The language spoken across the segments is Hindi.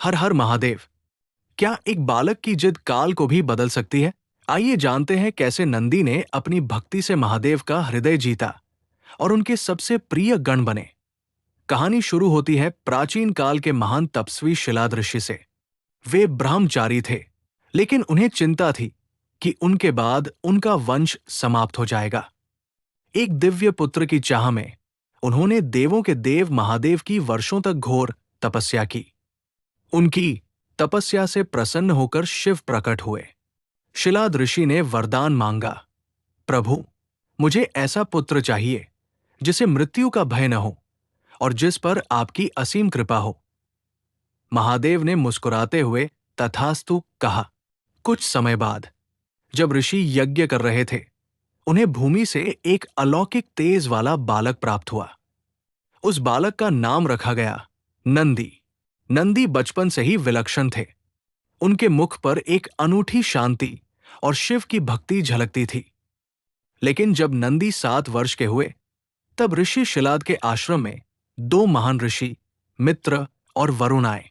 हर हर महादेव। क्या एक बालक की जिद काल को भी बदल सकती है? आइए जानते हैं कैसे नंदी ने अपनी भक्ति से महादेव का हृदय जीता और उनके सबसे प्रिय गण बने। कहानी शुरू होती है प्राचीन काल के महान तपस्वी शिलाद ऋषि से। वे ब्रह्मचारी थे, लेकिन उन्हें चिंता थी कि उनके बाद उनका वंश समाप्त हो जाएगा। एक दिव्य पुत्र की चाह में उन्होंने देवों के देव महादेव की वर्षों तक घोर तपस्या की। उनकी तपस्या से प्रसन्न होकर शिव प्रकट हुए। शिलाद ऋषि ने वरदान मांगा, प्रभु, मुझे ऐसा पुत्र चाहिए जिसे मृत्यु का भय न हो और जिस पर आपकी असीम कृपा हो। महादेव ने मुस्कुराते हुए तथास्तु कहा। कुछ समय बाद जब ऋषि यज्ञ कर रहे थे, उन्हें भूमि से एक अलौकिक तेज वाला बालक प्राप्त हुआ। उस बालक का नाम रखा गया नंदी। नंदी बचपन से ही विलक्षण थे। उनके मुख पर एक अनूठी शांति और शिव की भक्ति झलकती थी। लेकिन जब नंदी 7 वर्ष के हुए, तब ऋषि शिलाद के आश्रम में 2 महान ऋषि मित्र और वरुण आए।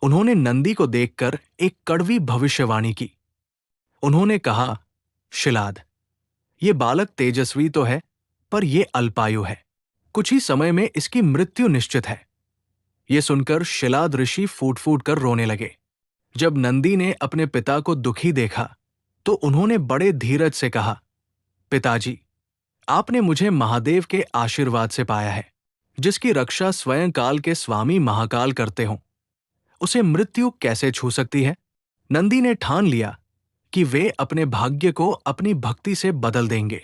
उन्होंने नंदी को देखकर एक कड़वी भविष्यवाणी की। उन्होंने कहा, शिलाद, ये बालक तेजस्वी तो है, पर यह अल्पायु है। कुछ ही समय में इसकी मृत्यु निश्चित है। ये सुनकर शिलाद ऋषि फूट फूट कर रोने लगे। जब नंदी ने अपने पिता को दुखी देखा, तो उन्होंने बड़े धीरज से कहा, पिताजी, आपने मुझे महादेव के आशीर्वाद से पाया है। जिसकी रक्षा स्वयं काल के स्वामी महाकाल करते हों, उसे मृत्यु कैसे छू सकती है? नंदी ने ठान लिया कि वे अपने भाग्य को अपनी भक्ति से बदल देंगे।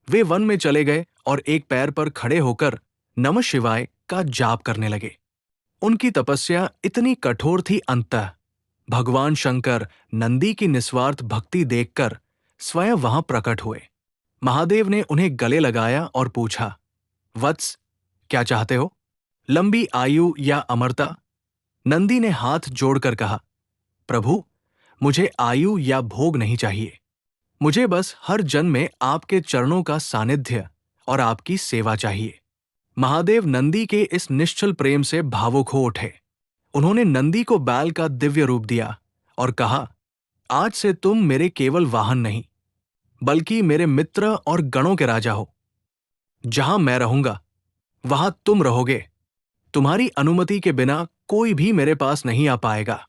वे वन में चले गए और एक पैर पर खड़े होकर नमः शिवाय का जाप करने लगे। उनकी तपस्या इतनी कठोर थी, अंततः भगवान शंकर नंदी की निस्वार्थ भक्ति देखकर स्वयं वहां प्रकट हुए। महादेव ने उन्हें गले लगाया और पूछा, वत्स, क्या चाहते हो? लंबी आयु या अमरता? नंदी ने हाथ जोड़कर कहा, प्रभु, मुझे आयु या भोग नहीं चाहिए। मुझे बस हर जन्म में आपके चरणों का सानिध्य और आपकी सेवा चाहिए। महादेव नंदी के इस निश्चल प्रेम से भावुक हो उठे। उन्होंने नंदी को बैल का दिव्य रूप दिया और कहा, आज से तुम मेरे केवल वाहन नहीं, बल्कि मेरे मित्र और गणों के राजा हो। जहां मैं रहूंगा, वहां तुम रहोगे। तुम्हारी अनुमति के बिना कोई भी मेरे पास नहीं आ पाएगा।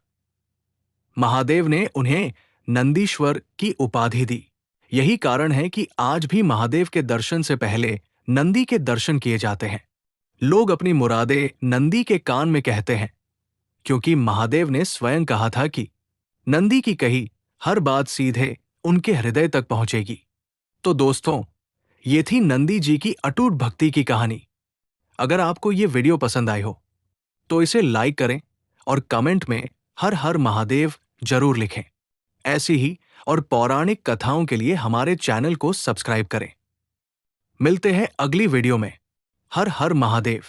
महादेव ने उन्हें नंदीश्वर की उपाधि दी। यही कारण है कि आज भी महादेव के दर्शन से पहले नंदी के दर्शन किए जाते हैं। लोग अपनी मुरादें नंदी के कान में कहते हैं, क्योंकि महादेव ने स्वयं कहा था कि नंदी की कही हर बात सीधे उनके हृदय तक पहुंचेगी। तो दोस्तों, ये थी नंदी जी की अटूट भक्ति की कहानी। अगर आपको ये वीडियो पसंद आई हो, तो इसे लाइक करें और कमेंट में हर हर महादेव जरूर लिखें। ऐसी ही और पौराणिक कथाओं के लिए हमारे चैनल को सब्सक्राइब करें। मिलते हैं अगली वीडियो में। हर हर महादेव।